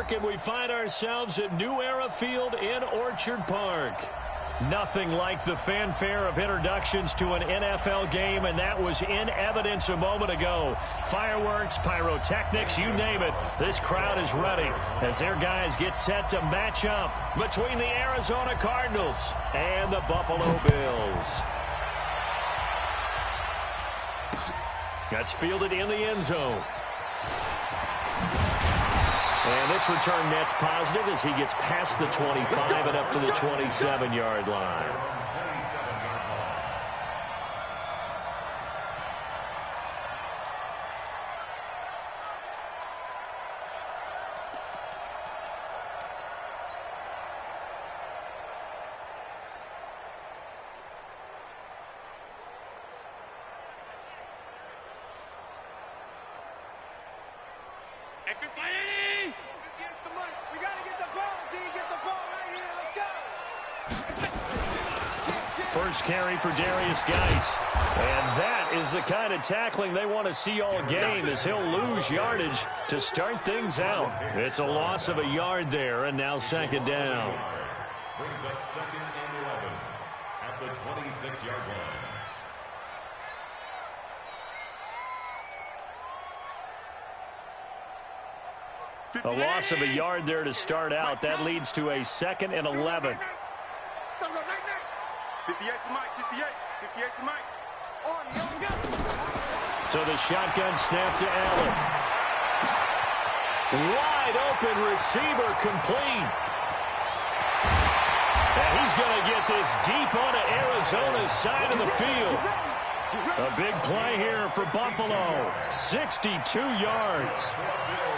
Park, and we find ourselves at New Era Field in Orchard Park. Nothing like the fanfare of introductions to an NFL game, and that was in evidence a moment ago. Fireworks, pyrotechnics, you name it. This crowd is ready as their guys get set to match up between the Arizona Cardinals and the Buffalo Bills. That's fielded in the end zone. And this return net's positive as he gets past the 25 and up to the 27-yard line. First carry for Darius Geis. And that is the kind of tackling they want to see all game as he'll lose yardage to start things out. It's a loss of a yard there, and now second down. Brings up second and 11 at the 26-yard line. A loss of a yard there to start out. That leads to a second and 11. 58 to Mike, 58 to Mike. So the shotgun snap to Allen. Wide open receiver complete. And he's going to get this deep onto Arizona's side of the field. A big play here for Buffalo. 62 yards.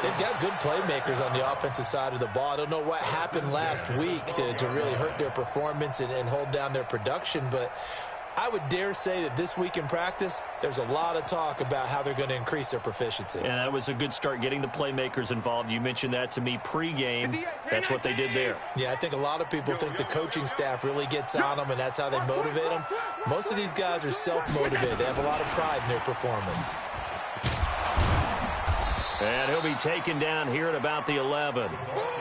They've got good playmakers on the offensive side of the ball. I don't know what happened last week to really hurt their performance and hold down their production, but I would dare say that this week in practice, there's a lot of talk about how they're going to increase their proficiency. And that was a good start, getting the playmakers involved. You mentioned that to me pregame. That's what they did there. Yeah, I think a lot of people think the coaching staff really gets on them, and that's how they motivate them. Most of these guys are self-motivated. They have a lot of pride in their performance. And he'll be taken down here at about the 11.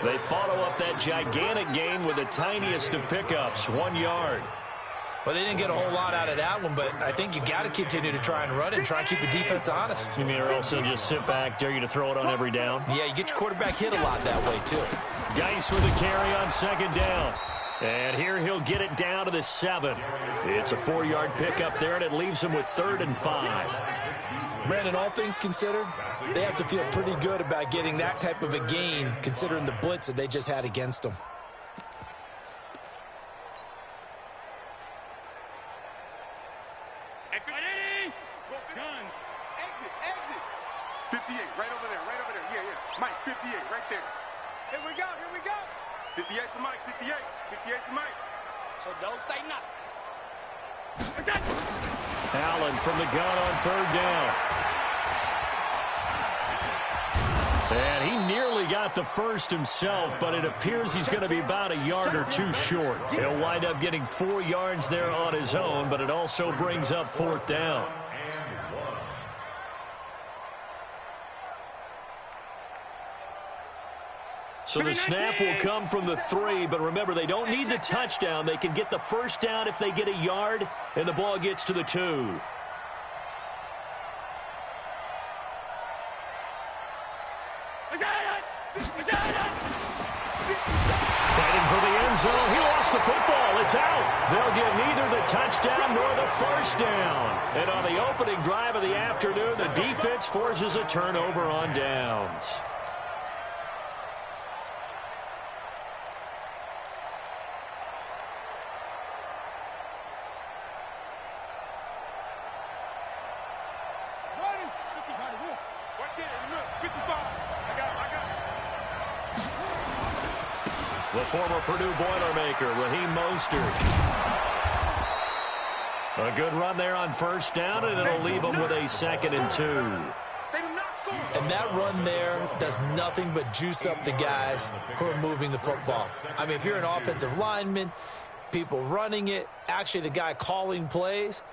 They follow up that gigantic gain with the tiniest of pickups, 1 yard. Well, they didn't get a whole lot out of that one, but I think you got to continue to try and run it and try and keep the defense honest. You mean or also just sit back, dare you to throw it on every down? Yeah, you get your quarterback hit a lot that way, too. Geis with a carry on second down. And here he'll get it down to the 7. It's a 4-yard pickup there, and it leaves him with 3rd and 5. Brandon, all things considered, they have to feel pretty good about getting that type of a gain, considering the blitz that they just had against them. Exit. 58, right over there. Yeah. Mike, 58, right there. Here we go. 58 to Mike, 58 to Mike. So don't say nothing. Allen from the gun on 3rd down. And he nearly got the first himself, but it appears he's going to be about a yard or two short. He'll wind up getting 4 yards there on his own, but it also brings up 4th down. So the snap will come from the 3, but remember, they don't need the touchdown. They can get the first down if they get a yard, and the ball gets to the 2. Fighting for the end zone. He lost the football. It's out. They'll get neither the touchdown nor the first down. And on the opening drive of the afternoon, the defense forces a turnover on downs. The former Purdue Boilermaker, Raheem Mostert. A good run there on first down, and it'll leave them with a 2nd and 2. And that run there does nothing but juice up the guys who are moving the football. I mean, if you're an offensive lineman, people running it, actually the guy calling plays,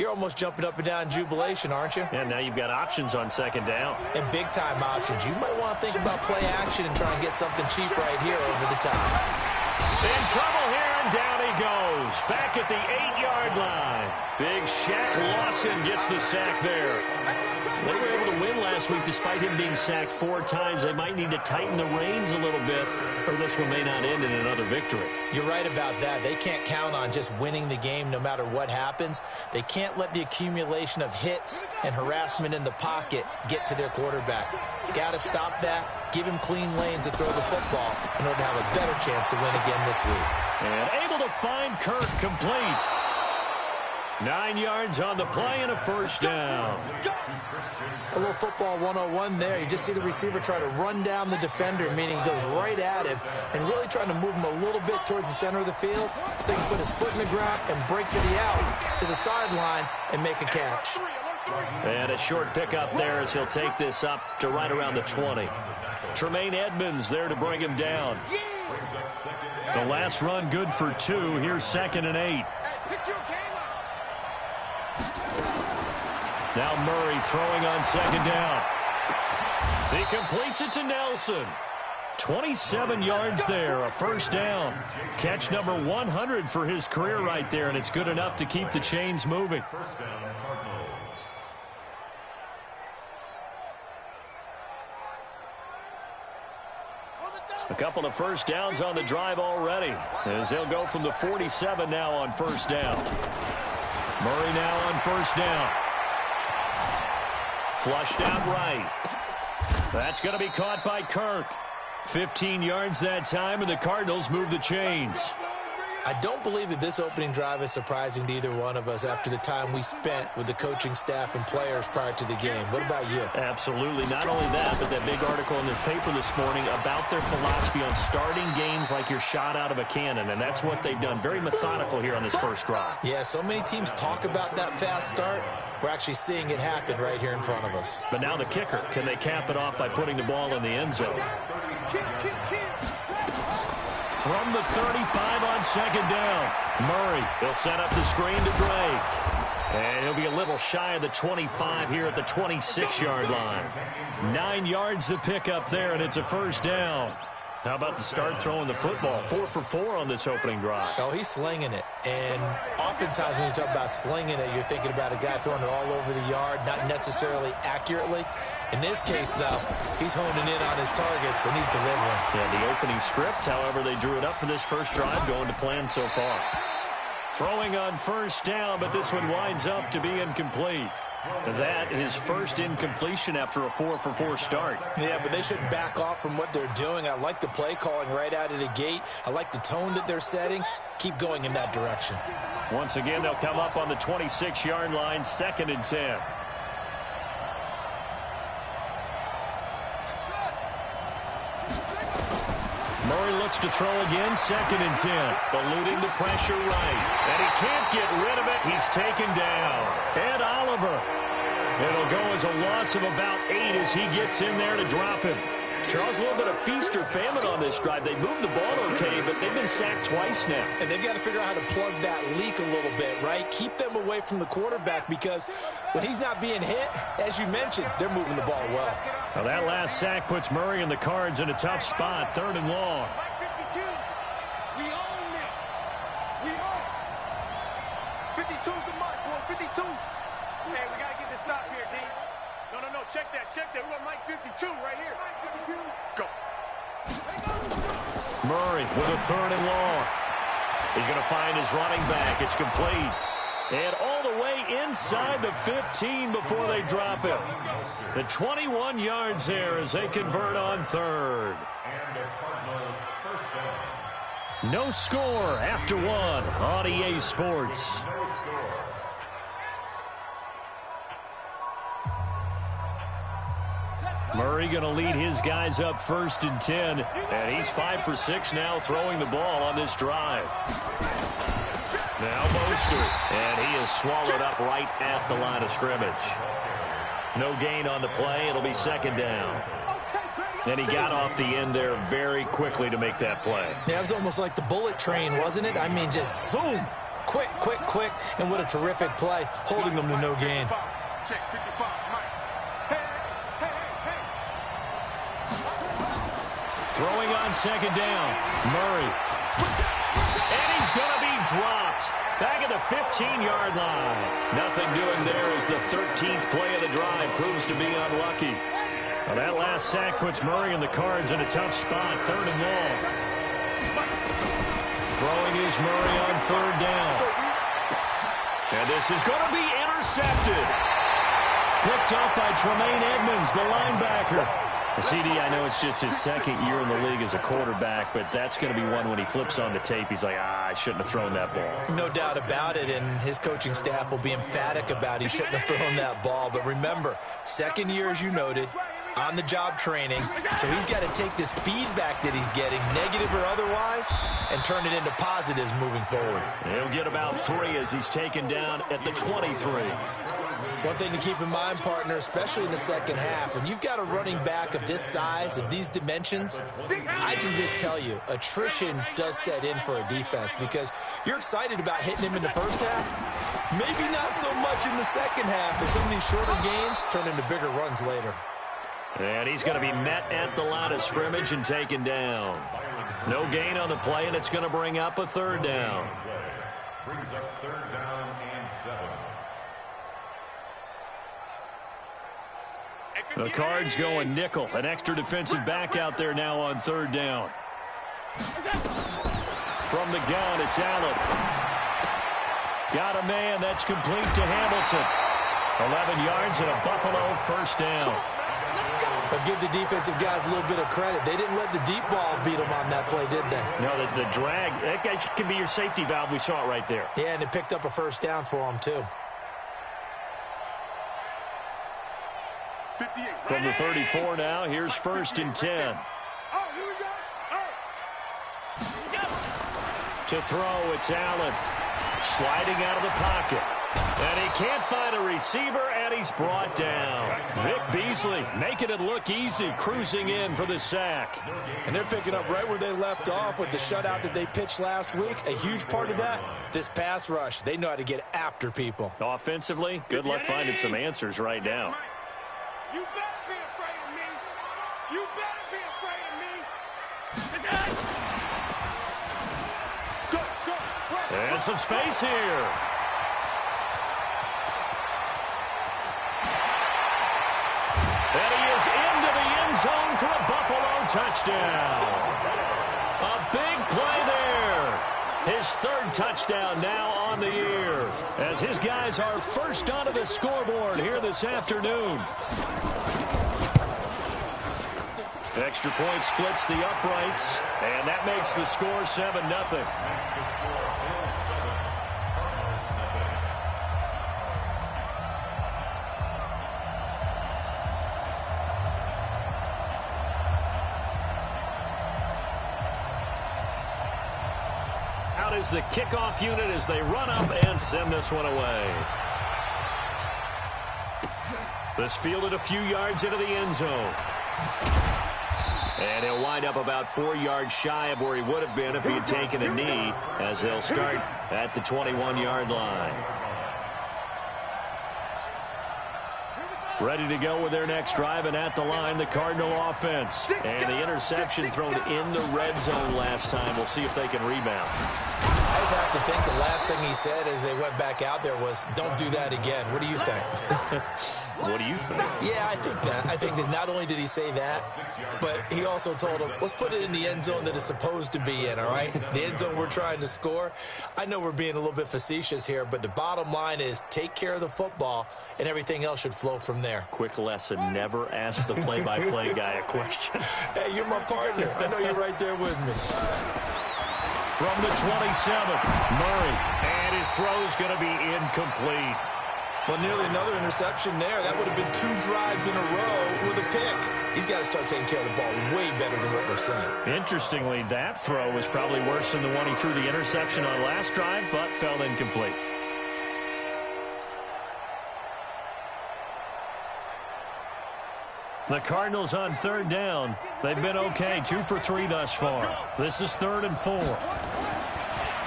you're almost jumping up and down in jubilation, aren't you? And now you've got options on second down. And big-time options. You might want to think about play action and try and get something cheap right here over the top. In trouble here, and down he goes. Back at the 8-yard line. Big Shaq Lawson gets the sack there. They were able to win last week despite him being sacked 4 times. They might need to tighten the reins a little bit, or this one may not end in another victory. You're right about that. They can't count on just winning the game no matter what happens. They can't let the accumulation of hits and harassment in the pocket get to their quarterback. Got to stop that, give him clean lanes to throw the football in order to have a better chance to win again this week. And able to find Kirk complete. 9 yards on the play and a first down. A little football 101 there. You just see the receiver try to run down the defender, meaning he goes right at him and really trying to move him a little bit towards the center of the field so he can put his foot in the ground and break to the out, to the sideline, and make a catch. And a short pickup there as he'll take this up to right around the 20. Tremaine Edmonds there to bring him down. The last run good for 2. Here's 2nd and 8. Now Murray throwing on 2nd down. He completes it to Nelson. 27 yards there, a first down. Catch number 100 for his career right there, and it's good enough to keep the chains moving. First down, Cardinals. A couple of first downs on the drive already, as they'll go from the 47 now on first down. Murray now on first down. Flushed out right. That's going to be caught by Kirk. 15 yards that time, and the Cardinals move the chains. I don't believe that this opening drive is surprising to either one of us after the time we spent with the coaching staff and players prior to the game. What about you? Absolutely. Not only that, but that big article in the paper this morning about their philosophy on starting games like you're shot out of a cannon, and that's what they've done. Very methodical here on this first drive. Yeah, so many teams talk about that fast start. We're actually seeing it happen right here in front of us. But now the kicker. Can they cap it off by putting the ball in the end zone? From the 35 on 2nd down. Murray, he'll set up the screen to Drake. And he'll be a little shy of the 25 here at the 26-yard line. 9 yards to pick up there, and it's a first down. How about the start throwing the football? 4 for 4 on this opening drive. Oh, he's slinging it. And oftentimes when you talk about slinging it, you're thinking about a guy throwing it all over the yard, not necessarily accurately. In this case, though, he's honing in on his targets, and he's delivering. Yeah, the opening script, however, they drew it up for this first drive, going to plan so far. Throwing on first down, but this one winds up to be incomplete. That is first incompletion after a 4 for 4 start. Yeah, but they shouldn't back off from what they're doing. I like the play calling right out of the gate. I like the tone that they're setting. Keep going in that direction. Once again, they'll come up on the 26-yard line, 2nd and 10. Murray looks to throw again, 2nd and 10. Eluding the pressure right. And he can't get rid of it. He's taken down. Ed Oliver. It'll go as a loss of about 8 as he gets in there to drop him. Charles, a little bit of feast or famine on this drive. They moved the ball okay, but they've been sacked twice now. And they've got to figure out how to plug that leak a little bit, right? Keep them away from the quarterback because when he's not being hit, as you mentioned, they're moving the ball well. Now that last sack puts Murray and the Cards in a tough spot, 3rd and long. We own it. We own it. 52's the mark, boy. 52. Hey, we got to get this stop here, D. No. Check that. We got Mike 52 right here. Mike 52. Go. Murray with a 3rd and long. He's going to find his running back. It's complete. And all the way inside the 15 before they drop him. The 21 yards there as they convert on 3rd. And the Cardinals first down. No score after 1 on EA Sports. No score. Murray going to lead his guys up 1st and 10. And he's 5 for 6 now throwing the ball on this drive. Now Mostert. And he is swallowed up right at the line of scrimmage. No gain on the play. It'll be 2nd down. And he got off the end there very quickly to make that play. Yeah, it was almost like the bullet train, wasn't it? I mean, just zoom. quick, and what a terrific play, holding them to no gain. Check 55, Mike. Hey. Throwing on second down. Murray. And he's going to be dropped. Back at the 15-yard line. Nothing doing there as the 13th play of the drive proves to be unlucky. Well, that last sack puts Murray and the Cards in a tough spot. 3rd and long. Throwing is Murray on 3rd down. And this is going to be intercepted. Picked up by Tremaine Edmonds, the linebacker. CD, I know it's just his 2nd year in the league as a quarterback, but that's going to be one when he flips on the tape. He's like, I shouldn't have thrown that ball. No doubt about it, and his coaching staff will be emphatic about he shouldn't have thrown that ball. But remember, 2nd year, as you noted, on-the-job training, so he's got to take this feedback that he's getting, negative or otherwise, and turn it into positives moving forward. He'll get about 3 as he's taken down at the 23. One thing to keep in mind, partner, especially in the second half, when you've got a running back of this size, of these dimensions, I can just tell you, attrition does set in for a defense because you're excited about hitting him in the first half, maybe not so much in the second half, and some of these shorter gains turn into bigger runs later. And he's going to be met at the line of scrimmage and taken down. No gain on the play, and it's going to bring up a 3rd down. Brings up 3rd down and 7. The Cards going nickel. An extra defensive back out there now on 3rd down. From the gun, it's Allen. Got a man. That's complete to Hamilton. 11 yards and a Buffalo 1st down. But give the defensive guys a little bit of credit. They didn't let the deep ball beat them on that play, did they? No, the drag, that guy can be your safety valve. We saw it right there. Yeah, and it picked up a 1st down for them, too. From the 34 now, here's 1st and 10. To throw, it's Allen. Sliding out of the pocket. And he can't find a receiver, and he's brought down. Vic Beasley making it look easy, cruising in for the sack. And they're picking up right where they left off with the shutout that they pitched last week. A huge part of that, this pass rush. They know how to get after people. Offensively, good luck finding some answers right now. You better be afraid of me. You better be afraid of me. Go. And some space here. And he is into the end zone for a Buffalo touchdown. A big play there. His 3rd touchdown now on the year, as his guys are first onto the scoreboard here this afternoon. Extra point splits the uprights, and that makes the score 7-0. Out is the kickoff unit as they run up and send this one away. This fielded a few yards into the end zone. And he'll wind up about 4 yards shy of where he would have been if he had taken a knee, as they'll start at the 21-yard line. Ready to go with their next drive, and at the line, the Cardinal offense. And the interception thrown in the red zone last time. We'll see if they can rebound. I just have to think the last thing he said as they went back out there was, don't do that again. What do you think? What do you think? Yeah, I think that. I think that not only did he say that, but he also told him, let's put it in the end zone that it's supposed to be in, all right? The end zone we're trying to score. I know we're being a little bit facetious here, but the bottom line is take care of the football, and everything else should flow from there. Quick lesson, never ask the play-by-play guy a question. Hey, you're my partner. I know you're right there with me. From the 27th, Murray, and his throw's going to be incomplete. Well, nearly another interception there. That would have been 2 drives in a row with a pick. He's got to start taking care of the ball way better than what we're seeing. Interestingly, that throw was probably worse than the one he threw the interception on last drive, but fell incomplete. The Cardinals on 3rd down. They've been okay, 2 for 3 thus far. This is 3rd and 4.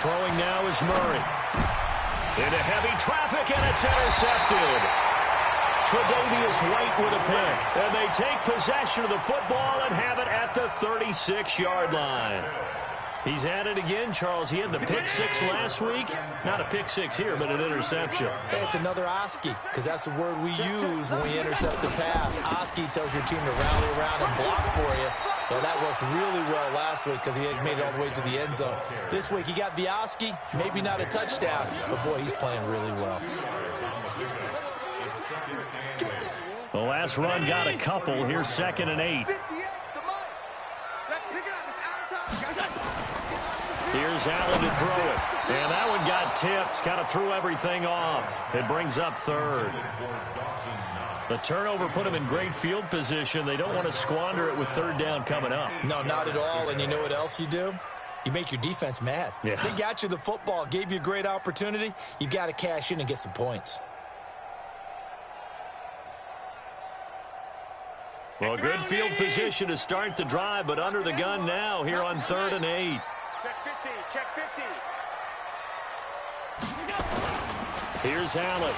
Throwing now is Murray. Into heavy traffic, and it's intercepted. Tre'Davious White with a pick. And they take possession of the football and have it at the 36-yard line. He's had it again, Charles. He had the pick six last week. Not a pick six here, but an interception. Hey, it's another Oski, because that's the word we use when we intercept the pass. Oski tells your team to rally around and block for you. Well, that worked really well last week because he had made it all the way to the end zone. This week he got the Oski, maybe not a touchdown, but boy, he's playing really well. The last run got a couple. Here's 2nd and 8. Here's Allen to throw it. And that one got tipped. Kind of threw everything off. It brings up 3rd. The turnover put them in great field position. They don't want to squander it with 3rd down coming up. No, not at all. And you know what else you do? You make your defense mad. Yeah. They got you the football, gave you a great opportunity. You got to cash in and get some points. Well, good field position to start the drive, but under the gun now here on 3rd and 8. Check 50, check 50. Here's Allen.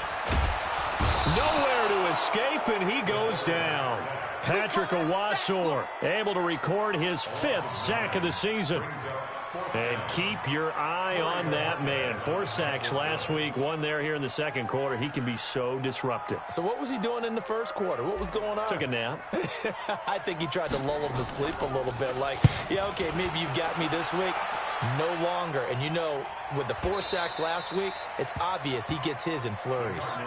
Nowhere to escape, and he goes down. Patrick Owasor able to record his 5th sack of the season. And keep your eye on that man. 4 sacks last week, 1 there here in the 2nd quarter. He can be so disruptive. So what was he doing in the 1st quarter? What was going on? Took a nap. I think he tried to lull him to sleep a little bit. Like, yeah, okay, maybe you've got me this week. No longer. And you know, with the 4 sacks last week, it's obvious he gets his in flurries.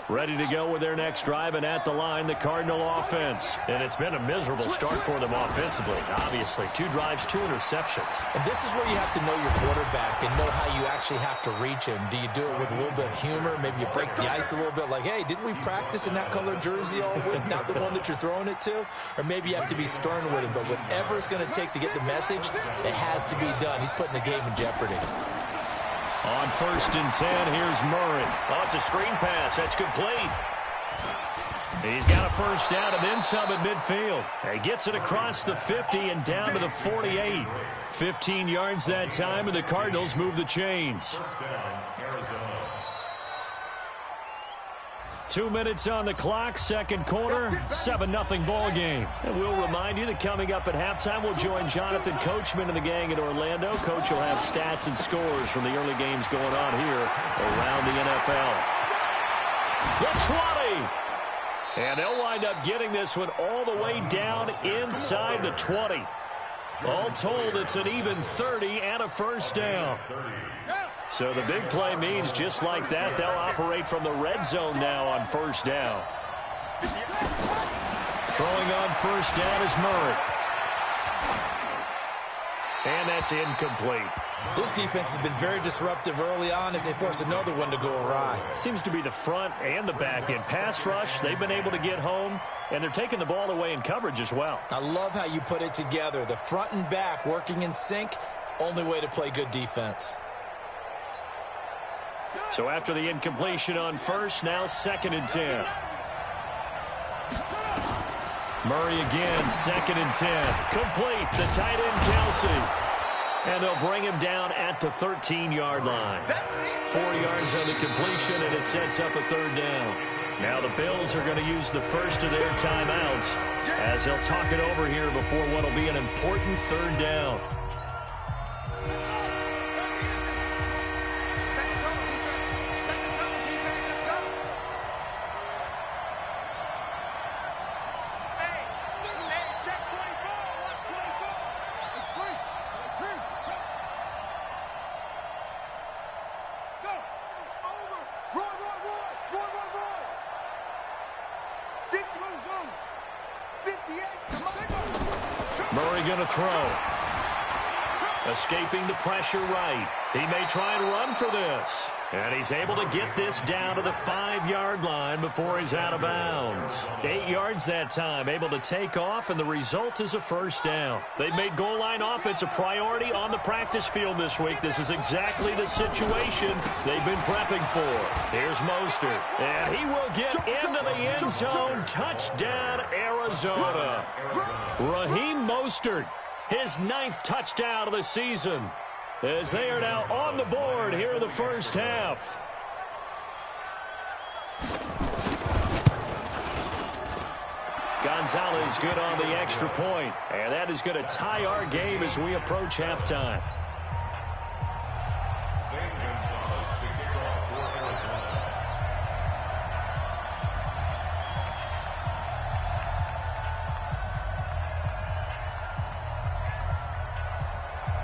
Ready to go with their next drive, and at the line, the Cardinal offense. And it's been a miserable start for them offensively. Obviously, 2 drives, 2 interceptions. And this is where you have to know your quarterback and know how you actually have to reach him. Do you do it with a little bit of humor? Maybe you break the ice a little bit like, hey, didn't we practice in that color jersey all week, not the one that you're throwing it to? Or maybe you have to be stern with him. But whatever it's going to take to get the message, it has to be done. He's putting the game in jeopardy. On 1st and 10, here's Murray. Oh, it's a screen pass. That's complete. He's got a 1st down and then some at midfield. He gets it across the 50 and down to the 48. 15 yards that time, and the Cardinals move the chains. 2 minutes on the clock, 2nd quarter, 7-0 ball game. And we'll remind you that coming up at halftime, we'll join Jonathan Coachman and the gang in Orlando. Coach will have stats and scores from the early games going on here around the NFL. The 20. And they'll wind up getting this one all the way down inside the 20. All told, it's an even 30 and a 1st down. So the big play means just like that, they'll operate from the red zone now on 1st down. Throwing on 1st down is Murray. And that's incomplete. This defense has been very disruptive early on as they force another one to go awry. Seems to be the front and the back end. Pass rush, they've been able to get home, and they're taking the ball away in coverage as well. I love how you put it together. The front and back working in sync, only way to play good defense. So after the incompletion on 1st, now 2nd and 10. Murray again, 2nd and 10. Complete, the tight end Kelsey. And they'll bring him down at the 13-yard line. 4 yards on the completion, and it sets up a 3rd down. Now the Bills are going to use the first of their timeouts as they'll talk it over here before what will be an important 3rd down. Murray going to throw. Escaping the pressure right. He may try and run for this. And he's able to get this down to the 5-yard line before he's out of bounds. 8 yards that time, able to take off, and the result is a first down. They've made goal line offense a priority on the practice field this week. This is exactly the situation they've been prepping for. Here's Mostert, and he will get into the end zone. Touchdown, Arizona. Raheem Mostert, his 9th touchdown of the season, as they are now on the board here in the first half. Gonzalez good on the extra point, and that is going to tie our game as we approach halftime.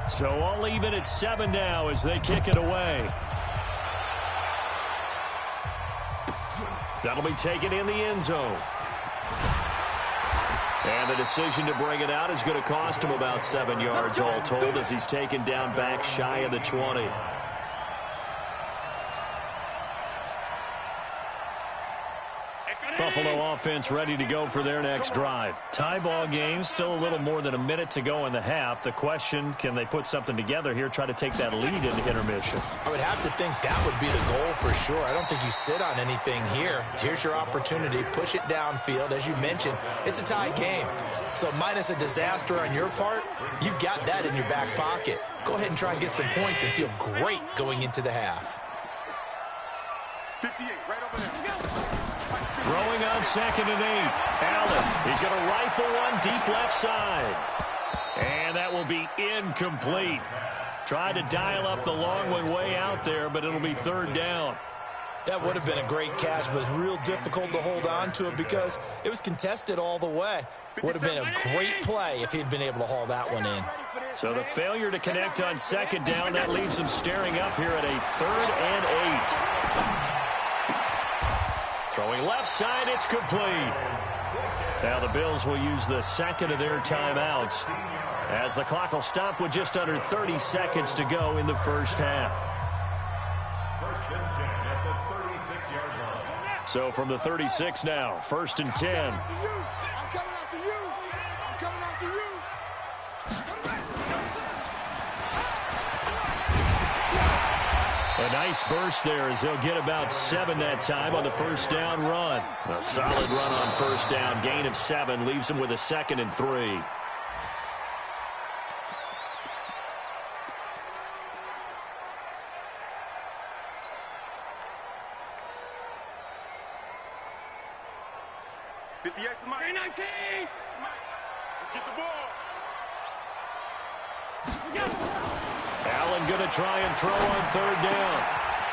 So all even at 7 now as they kick it away. That'll be taken in the end zone. And the decision to bring it out is going to cost him about 7 yards all told as he's taken down back shy of the 20. Buffalo offense ready to go for their next drive. Tie ball game, still a little more than a minute to go in the half. The question, can they put something together here, try to take that lead into intermission? I would have to think that would be the goal for sure. I don't think you sit on anything here. Here's your opportunity. Push it downfield. As you mentioned, it's a tie game. So minus a disaster on your part, you've got that in your back pocket. Go ahead and try and get some points and feel great going into the half. 58, right over there. Throwing on 2nd and 8. Allen, he's going to rifle one deep left side. And that will be incomplete. Tried to dial up the long one way out there, but it'll be 3rd down. That would have been a great catch, but it was real difficult to hold on to it because it was contested all the way. Would have been a great play if he'd been able to haul that one in. So the failure to connect on 2nd down, that leaves him staring up here at a 3rd and 8. Throwing left side, it's complete. Now the Bills will use the 2nd of their timeouts as the clock will stop with just under 30 seconds to go in the first half. 1st and 10 at the 36-yard line. So from the 36 now, 1st and 10. I'm coming after you. I'm coming after you. A nice burst there as they'll get about 7 that time on the 1st down run. A solid run on 1st down. Gain of 7 leaves them with a 2nd and 3. Let's get the ball. Allen going to try and throw on 3rd down.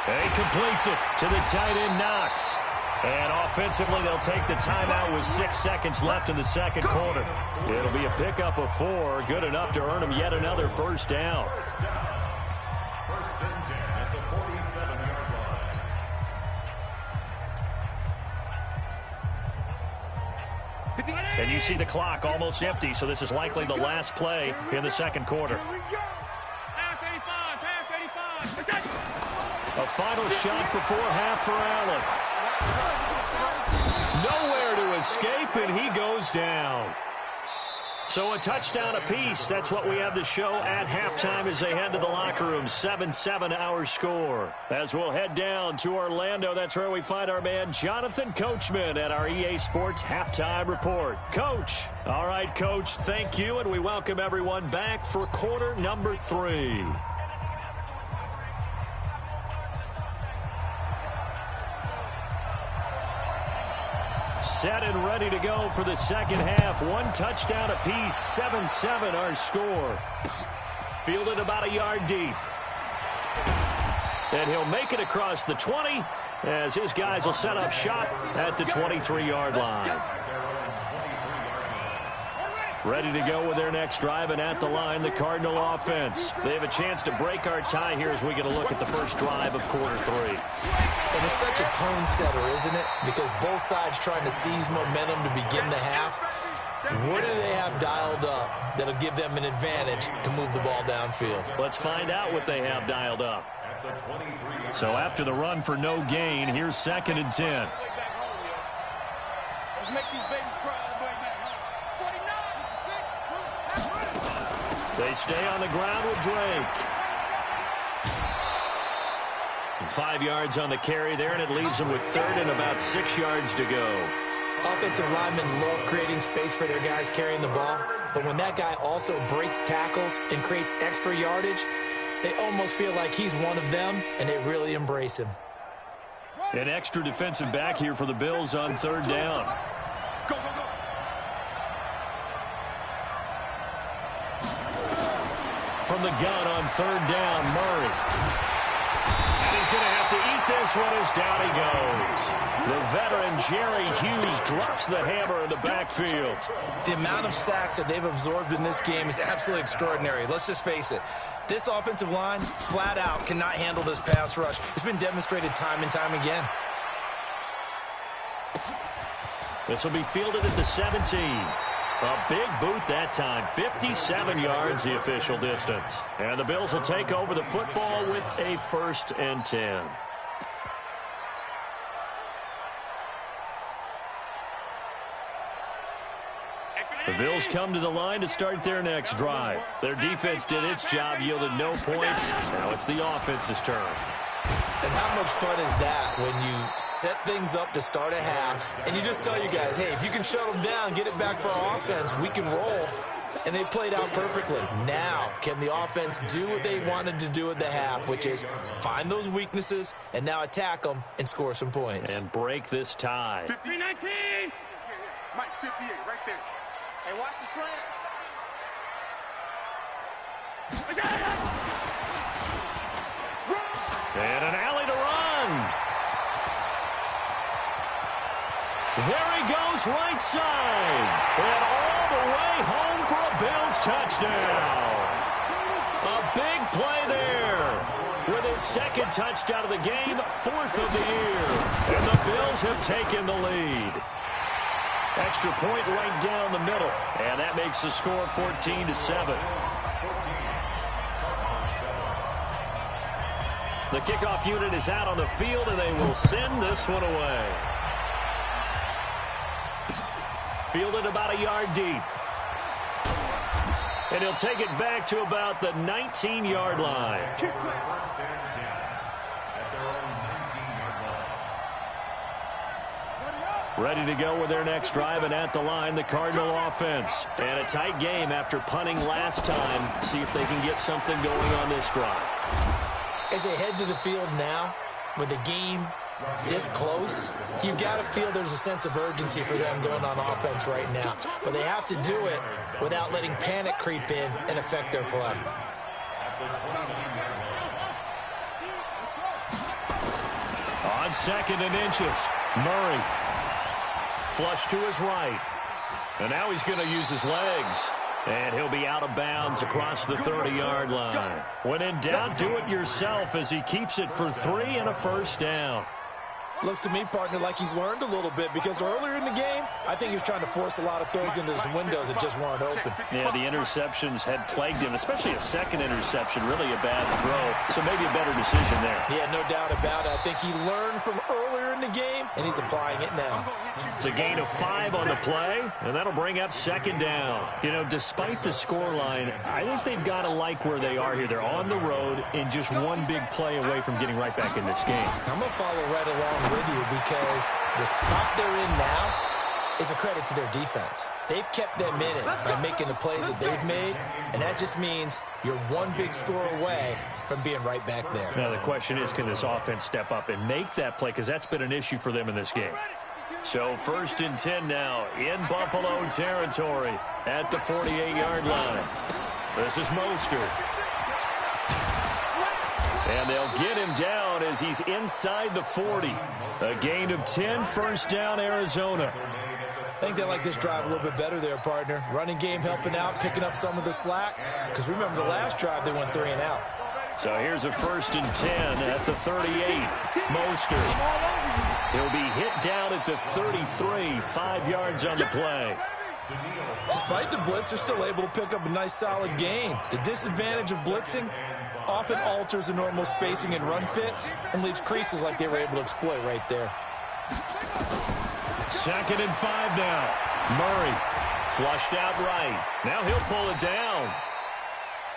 And he completes it to the tight end, Knox. And offensively, they'll take the timeout with 6 seconds left in the 2nd quarter. It'll be a pickup of 4, good enough to earn them yet another 1st down. 1st and 10 at the 47-yard line. And you see the clock almost empty, so this is likely the last play in the 2nd quarter. A final shot before half for Allen. Nowhere to escape, and he goes down. So a touchdown apiece. That's what we have to show at halftime as they head to the locker room. 7-7 our score. As we'll head down to Orlando, that's where we find our man Jonathan Coachman at our EA Sports Halftime Report. Coach. All right, Coach, thank you, and we welcome everyone back for quarter number 3. Set and ready to go for the 2nd half. 1 touchdown apiece, 7-7 our score. Fielded about a yard deep. And he'll make it across the 20 as his guys will set up shop at the 23-yard line. Ready to go with their next drive, and at the line, the Cardinal offense. They have a chance to break our tie here as we get a look at the first drive of quarter 3. And it's such a tone setter, isn't it? Because both sides trying to seize momentum to begin the half. What do they have dialed up that'll give them an advantage to move the ball downfield? Let's find out what they have dialed up. So after the run for no gain, here's 2nd and 10. Let's make these babies cry all the way back home. 49. They stay on the ground with Drake. And 5 yards on the carry there, and it leaves them with 3rd and about 6 yards to go. Offensive linemen love creating space for their guys carrying the ball, but when that guy also breaks tackles and creates extra yardage, they almost feel like he's one of them, and they really embrace him. An extra defensive back here for the Bills on 3rd down. Go, go, go. From the gun on 3rd down, Murray. And he's going to have to eat this one as down he goes. The veteran Jerry Hughes drops the hammer in the backfield. The amount of sacks that they've absorbed in this game is absolutely extraordinary. Let's just face it. This offensive line, flat out, cannot handle this pass rush. It's been demonstrated time and time again. This will be fielded at the 17. A big boot that time. 57 yards the official distance. And the Bills will take over the football with a 1st and 10. The Bills come to the line to start their next drive. Their defense did its job, yielded no points. Now it's the offense's turn. And how much fun is that when you set things up to start a half, and you just tell you guys, hey, if you can shut them down, get it back for our offense, we can roll. And they played out perfectly. Now, can the offense do what they wanted to do at the half, which is find those weaknesses and now attack them and score some points. And break this tie. 50-19. Mike, 58, right there. Hey, watch the slant. And an alley to run. There he goes right side. And all the way home for a Bills touchdown. A big play there. With his 2nd touchdown of the game, 4th of the year. And the Bills have taken the lead. Extra point right down the middle. And that makes the score 14-7. The kickoff unit is out on the field, and they will send this one away. Fielded about a yard deep. And he'll take it back to about the 19-yard line. Ready to go with their next drive, and at the line, the Cardinal offense. And a tight game after punting last time. See if they can get something going on this drive. As they head to the field now, with the game this close, you've got to feel there's a sense of urgency for them going on offense right now. But they have to do it without letting panic creep in and affect their play. On 2nd and inches, Murray. Flush to his right. And now he's going to use his legs. And he'll be out of bounds across the 30-yard line. When in doubt, do it yourself as he keeps it for 3 and a 1st down. Looks to me, partner, like he's learned a little bit, because earlier in the game, I think he was trying to force a lot of throws into some windows that just weren't open. Yeah, the interceptions had plagued him, especially a 2nd interception, really a bad throw. So maybe a better decision there. Yeah, no doubt about it. I think he learned from earlier in the game, and he's applying it now. It's a gain of 5 on the play, and that'll bring up 2nd down. You know, despite the scoreline, I think they've got to like where they are here. They're on the road and just one big play away from getting right back in this game. I'm going to follow right along with you, because the spot they're in now is a credit to their defense. They've kept them in it by making the plays that they've made, and that just means you're one big score away from being right back there. Now the question is, can this offense step up and make that play, because that's been an issue for them in this game. So 1st and 10 now in Buffalo territory at the 48-yard line. This is Mostert. And they'll get him down as he's inside the 40. A gain of 10, 1st down, Arizona. I think they like this drive a little bit better there, partner. Running game helping out, picking up some of the slack. Because remember, the last drive, they went 3 and out. So here's a 1st and 10 at the 38. Mostert. He'll be hit down at the 33, 5 yards on the play. Despite the blitz, they're still able to pick up a nice solid gain. The disadvantage of blitzing often alters the normal spacing and run fits and leaves creases like they were able to exploit right there. 2nd and 5 now. Murray flushed out right. Now he'll pull it down.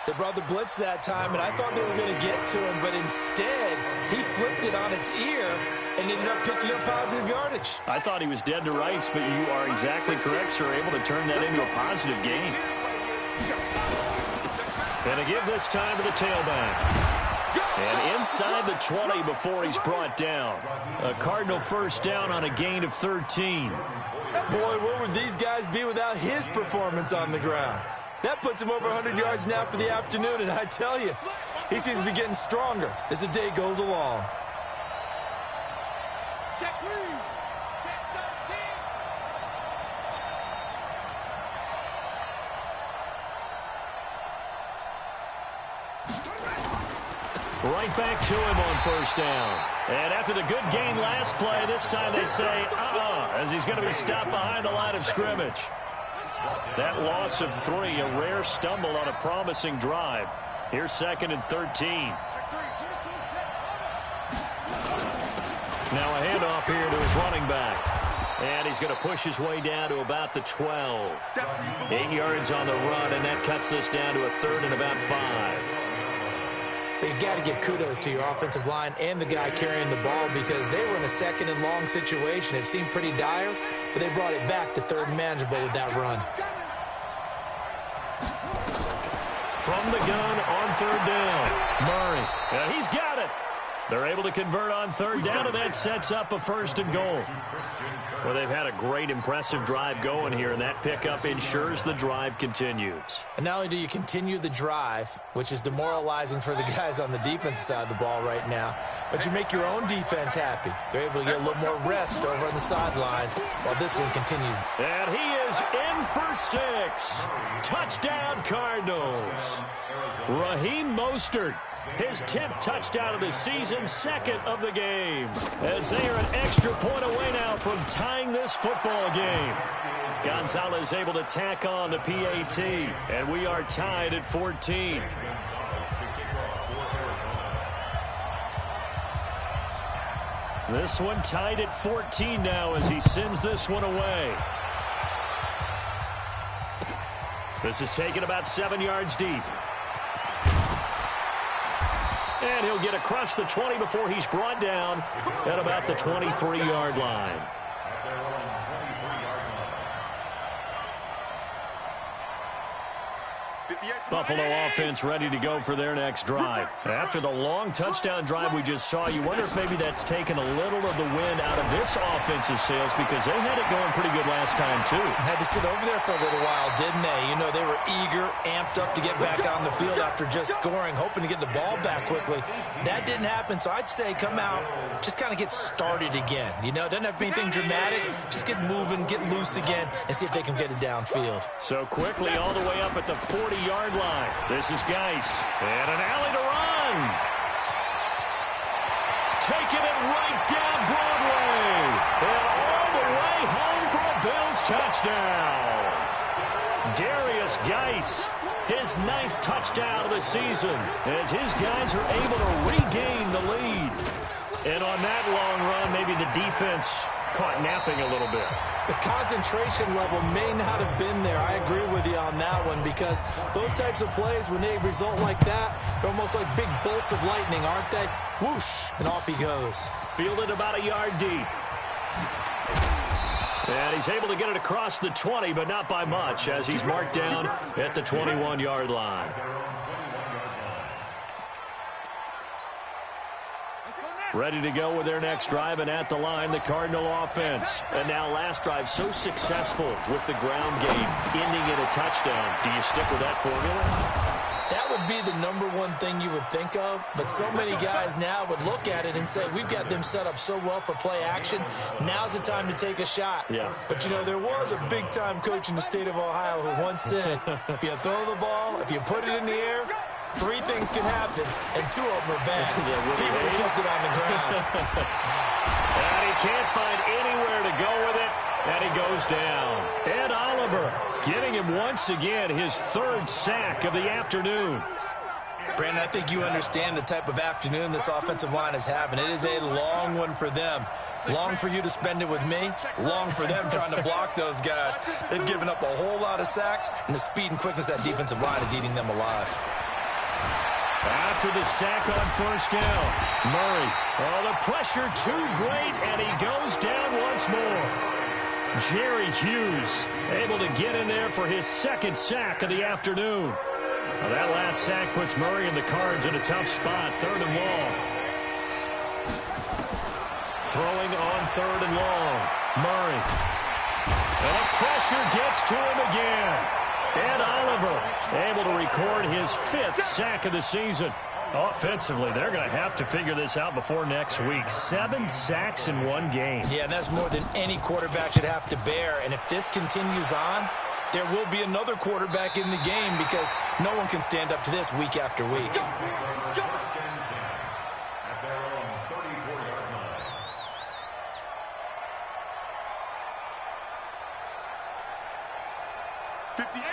They brought the blitz that time, and I thought they were going to get to him, but instead, he flipped it on its ear and ended up picking up positive yardage. I thought he was dead to rights, but you are exactly correct, sir. Able to turn that into a positive gain. And a give this time to the tailback. And inside the 20 before he's brought down. A Cardinal first down on a gain of 13. Boy, where would these guys be without his performance on the ground? That puts him over 100 yards now for the afternoon, and I tell you, he seems to be getting stronger as the day goes along. Check 3. Check 13. Right back to him on first down. And after the good gain last play, this time they say, as he's going to be stopped behind the line of scrimmage. That loss of 3, a rare stumble on a promising drive. Here's 2nd and 13. Now a handoff here to his running back. And he's going to push his way down to about the 12. 8 yards on the run, and that cuts this down to a 3rd and about 5. You got to give kudos to your offensive line and the guy carrying the ball because they were in a 2nd and long situation. It seemed pretty dire, but they brought it back to 3rd and manageable with that run. From the gun on 3rd down, Murray. And he's got it. They're able to convert on 3rd down, and that sets up a 1st and goal. Well, they've had a great, impressive drive going here, and that pickup ensures the drive continues. And not only do you continue the drive, which is demoralizing for the guys on the defensive side of the ball right now, but you make your own defense happy. They're able to get a little more rest over on the sidelines while this one continues. And he is in for 6. Touchdown, Cardinals. Raheem Mostert. His 10th touchdown of the season, 2nd of the game. As they are an extra point away now from tying this football game. Gonzalez able to tack on the PAT, and we are tied at 14. This one tied at 14 now as he sends this one away. This is taken about 7 yards deep. And he'll get across the 20 before he's brought down at about the 23-yard line. Buffalo offense ready to go for their next drive. After the long touchdown drive we just saw, you wonder if maybe that's taken a little of the wind out of this offensive sails because they had it going pretty good last time, too. Had to sit over there for a little while, didn't they? You know, they were eager, amped up to get back on the field after just scoring, hoping to get the ball back quickly. That didn't happen, so I'd say come out, just kind of get started again. You know, it doesn't have to be anything dramatic. Just get moving, get loose again, and see if they can get it downfield. So quickly all the way up at the 40-yard line. This is Geis. And an alley to run. Taking it right down Broadway. And all the way home for a Bills touchdown. Darius Geis, his 9th touchdown of the season, as his guys are able to regain the lead. And on that long run, maybe the defense caught napping a little bit. The concentration level may not have been there. I agree with you on that one because those types of plays, when they result like that, they're almost like big bolts of lightning, aren't they? Whoosh, and off he goes. Fielded about a yard deep. And he's able to get it across the 20, but not by much, as he's marked down at the 21-yard line. Ready to go with their next drive, and at the line, the Cardinal offense. And now last drive so successful with the ground game, ending in a touchdown. Do you stick with that formula? That would be the #1 thing you would think of, but so many guys now would look at it and say, we've got them set up so well for play action, now's the time to take a shot. Yeah. But, you know, there was a big-time coach in the state of Ohio who once said, if you throw the ball, if you put it in the air, 3 things can happen, and 2 of them are bad. He would have kissed it on the ground. And he can't find anywhere to go with it. And he goes down. Ed Oliver getting him once again his third sack of the afternoon. Brandon, I think you understand the type of afternoon this offensive line is having. It is a long one for them. Long for you to spend it with me. Long for them trying to block those guys. They've given up a whole lot of sacks, and the speed and quickness of that defensive line is eating them alive. After the sack on first down, Murray. Oh, the pressure too great, and he goes down once more. Jerry Hughes able to get in there for his second sack of the afternoon. Well, that last sack puts Murray and the Cards in a tough spot, 3rd and long. Throwing on 3rd and long. Murray. And the pressure gets to him again. Ed Oliver able to record his 5th sack of the season. Offensively, they're going to have to figure this out before next week. 7 sacks in one game. Yeah, that's more than any quarterback should have to bear. And if this continues on, there will be another quarterback in the game because no one can stand up to this week after week.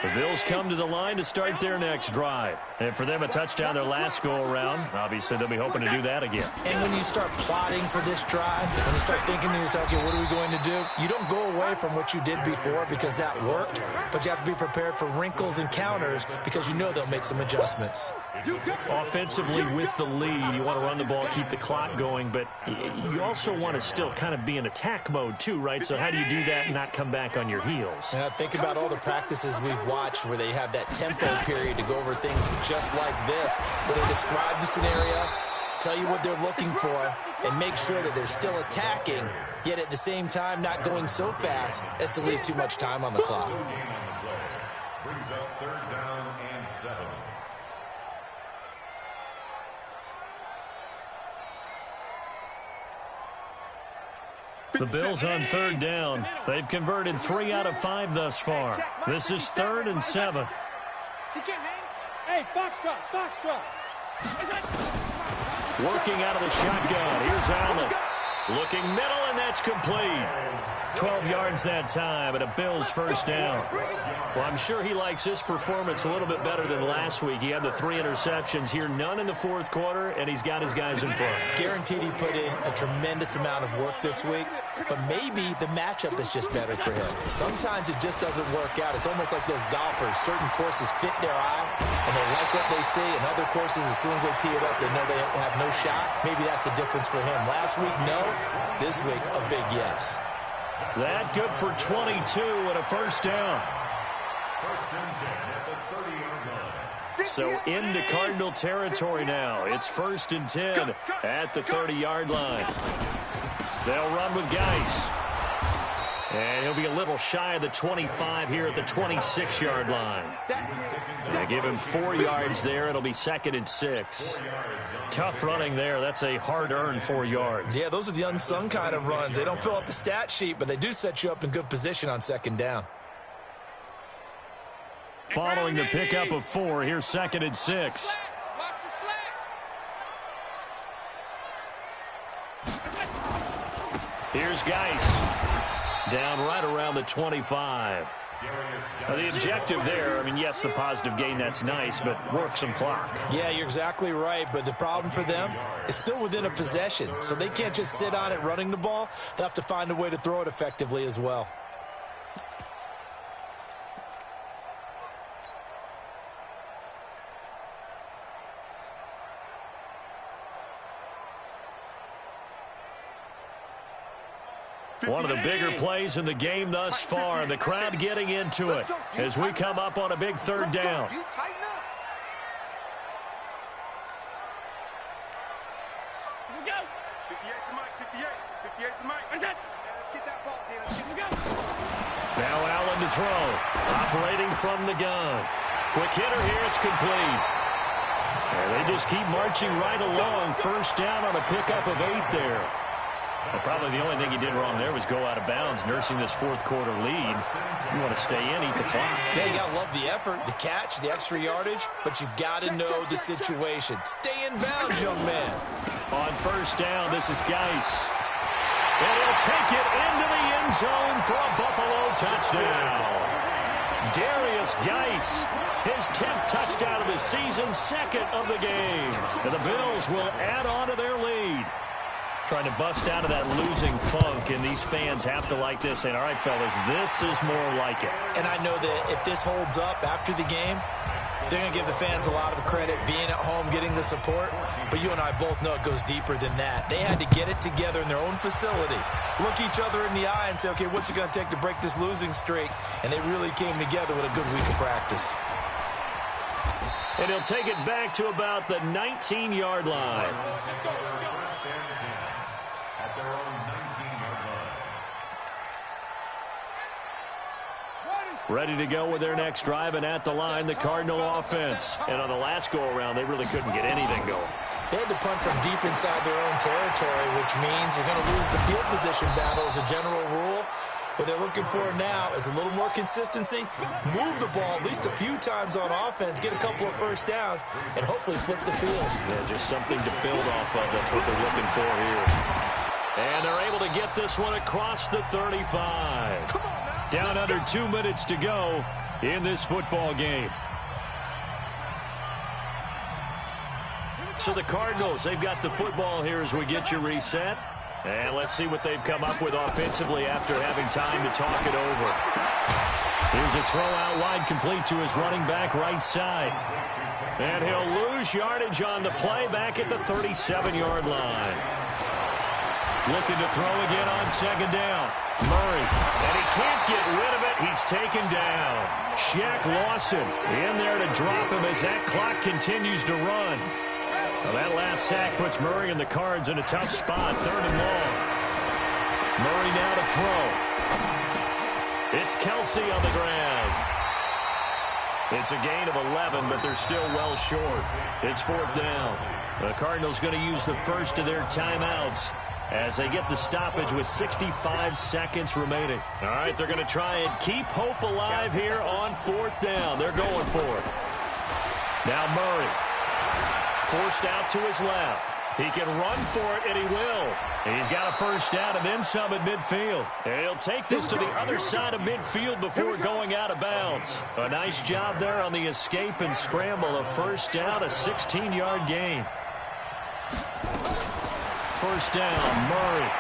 The Bills come to the line to start their next drive. And for them, a touchdown their last go-around. Obviously, they'll be hoping to do that again. And when you start plotting for this drive, when you start thinking to yourself, okay, what are we going to do? You don't go away from what you did before because that worked, but you have to be prepared for wrinkles and counters because you know they'll make some adjustments. Offensively, with the lead, you want to run the ball, keep the clock going, but you also want to still kind of be in attack mode too, right? So how do you do that and not come back on your heels? Think about all the practices we've watched where they have that tempo period to go over things just like this, where they describe the scenario, tell you what they're looking for, and make sure that they're still attacking, yet at the same time not going so fast as to leave too much time on the clock. Brings up 3rd down and 7. The Bills on 3rd down. They've converted 3 out of 5 thus far. This is 3rd and 7. Hey, box drop. Working out of the shotgun. Here's Allen. Looking middle, and that's complete. 12 yards that time, and a Bills first down. Well, I'm sure he likes his performance a little bit better than last week. He had the 3 interceptions here, none in the 4th quarter, and he's got his guys in front. Guaranteed he put in a tremendous amount of work this week, but maybe the matchup is just better for him. Sometimes it just doesn't work out. It's almost like those golfers. Certain courses fit their eye, and they like what they see, and other courses, as soon as they tee it up, they know they have no shot. Maybe that's the difference for him. Last week, no. This week, a big yes. That good for 22 and a first down. First and 10 at the 30-yard line. So into Cardinal territory now. It's 1st and 10 at the 30-yard line. They'll run with Geis. And he'll be a little shy of the 25 here at the 26-yard line. They give him 4 yards there. It'll be 2nd and 6. Tough running there. That's a hard-earned 4 yards. Yeah, those are the unsung kind of runs. They don't fill up the stat sheet, but they do set you up in good position on 2nd down. Following the pickup of 4, here's 2nd and 6. Here's Geis. Down right around the 25. Now the objective there, I mean, yes, the positive gain, that's nice, but work some clock. Yeah, you're exactly right, but the problem for them is still within a possession, so they can't just sit on it running the ball. They'll have to find a way to throw it effectively as well. One of the bigger plays in the game thus far, and the crowd getting into it as we come up on a big 3rd down. Now Allen to throw, operating from the gun. Quick hitter here, it's complete. And they just keep marching right along. First down on a pickup of 8 there. Well, probably the only thing he did wrong there was go out of bounds, nursing this 4th quarter lead. You want to stay in, eat the clock. Yeah, you got to love the effort, the catch, the extra yardage, but you got to know the situation. Stay in bounds, young man. On first down, this is Geis. And he'll take it into the end zone for a Buffalo touchdown. Darius Geis, his 10th touchdown of the season, second of the game. And the Bills will add on to their lead. Trying to bust out of that losing funk, and these fans have to like this. And all right, fellas, this is more like it. And I know that if this holds up after the game, they're going to give the fans a lot of credit, being at home, getting the support. But you and I both know it goes deeper than that. They had to get it together in their own facility, look each other in the eye and say, okay, what's it going to take to break this losing streak? And they really came together with a good week of practice. And he'll take it back to about the 19-yard line. At their own 19-yard line. Ready to go with their next drive, and at the line, the Cardinal offense. And on the last go-around, they really couldn't get anything going. They had to punt from deep inside their own territory, which means you're going to lose the field position battle as a general rule. What they're looking for now is a little more consistency, move the ball at least a few times on offense, get a couple of first downs, and hopefully flip the field. Yeah, just something to build off of. That's what they're looking for here. And they're able to get this one across the 35. Down under 2 minutes to go in this football game. So the Cardinals, they've got the football here as we get you reset. And let's see what they've come up with offensively after having time to talk it over. Here's a throw out wide, complete to his running back right side. And he'll lose yardage on the play back at the 37-yard line. Looking to throw again on second down. Murray, and he can't get rid of it. He's taken down. Shaq Lawson in there to drop him as that clock continues to run. Well, that last sack puts Murray and the Cards in a tough spot, 3rd and long. Murray now to throw. It's Kelsey on the ground. It's a gain of 11, but they're still well short. It's 4th down. The Cardinals going to use the first of their timeouts as they get the stoppage with 65 seconds remaining. All right, they're going to try and keep hope alive here on 4th down. They're going for it. Now Murray. Forced out to his left. He can run for it, and he will. He's got a first down and then some at midfield. And he'll take this to the other side of midfield before going out of bounds. A nice job there on the escape and scramble. A first down, a 16-yard gain. First down, Murray.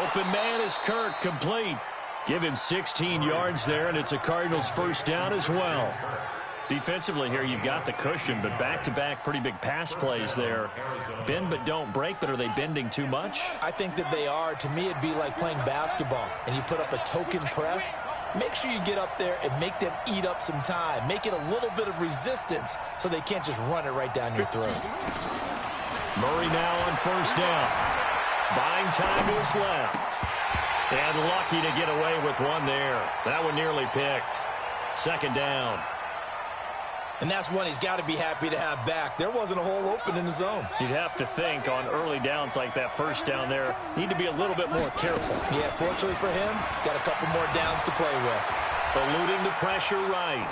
Open man is Kirk, complete. Give him 16 yards there, and it's a Cardinals first down as well. Defensively here, you've got the cushion, but back-to-back pretty big pass plays there. Bend but don't break, but are they bending too much? I think that they are. To me, it'd be like playing basketball, and you put up a token press. Make sure you get up there and make them eat up some time. Make it a little bit of resistance so they can't just run it right down your throat. Murray now on first down. Buying time to his left. And lucky to get away with one there. That one nearly picked. 2nd down. And that's one he's got to be happy to have back. There wasn't a hole open in the zone. You'd have to think on early downs like that first down there, need to be a little bit more careful. Yeah, fortunately for him, got a couple more downs to play with. Eluding the pressure right.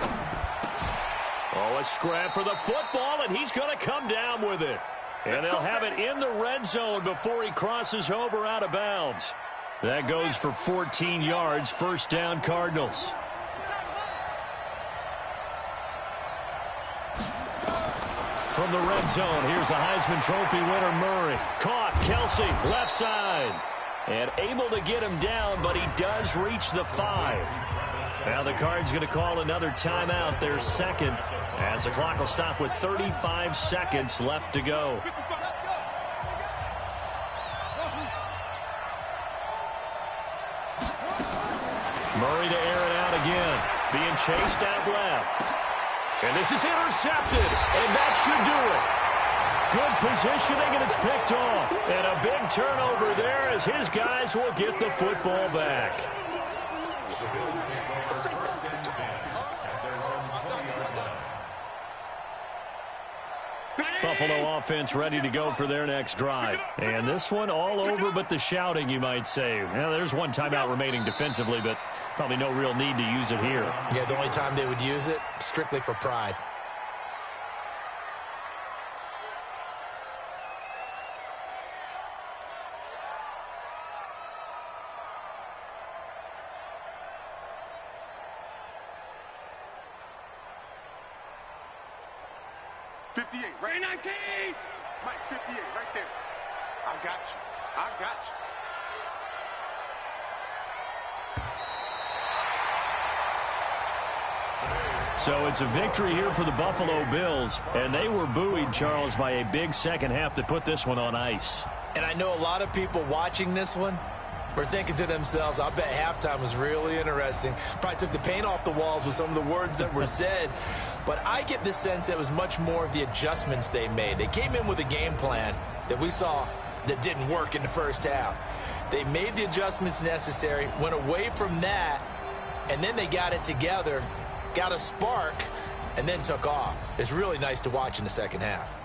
Oh, a scrap for the football, and he's going to come down with it. And they'll have it in the red zone before he crosses over out of bounds. That goes for 14 yards, first down Cardinals. From the red zone, here's the Heisman Trophy winner, Murray. Caught, Kelsey, left side. And able to get him down, but he does reach the 5. Now the Cards going to call another timeout, their second, as the clock will stop with 35 seconds left to go. Murray to air it out again. Being chased out left. And this is intercepted, and that should do it. Good positioning, and it's picked off. And a big turnover there as his guys will get the football back. Buffalo offense ready to go for their next drive. And this one all over but the shouting, you might say. Well, there's one timeout remaining defensively, but probably no real need to use it here. Yeah, the only time they would use it, strictly for pride. 58, right? 19! Mike, 58, right there. I got you. I got you. So it's a victory here for the Buffalo Bills, and they were buoyed, Charles, by a big second half to put this one on ice. And I know a lot of people watching this one were thinking to themselves, I bet halftime was really interesting. Probably took the paint off the walls with some of the words that were said. But I get the sense that it was much more of the adjustments they made. They came in with a game plan that we saw that didn't work in the first half. They made the adjustments necessary, went away from that, and then they got it together, got a spark, and then took off. It's really nice to watch in the second half.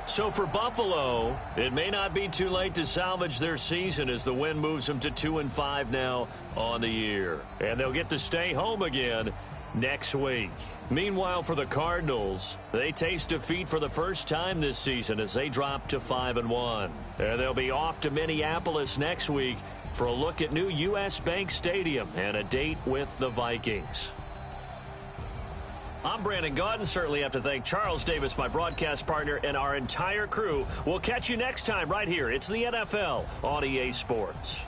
So for Buffalo, it may not be too late to salvage their season as the win moves them to 2-5 now on the year. And they'll get to stay home again next week. Meanwhile, for the Cardinals, they taste defeat for the first time this season as they drop to 5-1. And they'll be off to Minneapolis next week for a look at new U.S. Bank Stadium and a date with the Vikings. I'm Brandon Gaudin. Certainly have to thank Charles Davis, my broadcast partner, and our entire crew. We'll catch you next time right here. It's the NFL on EA Sports.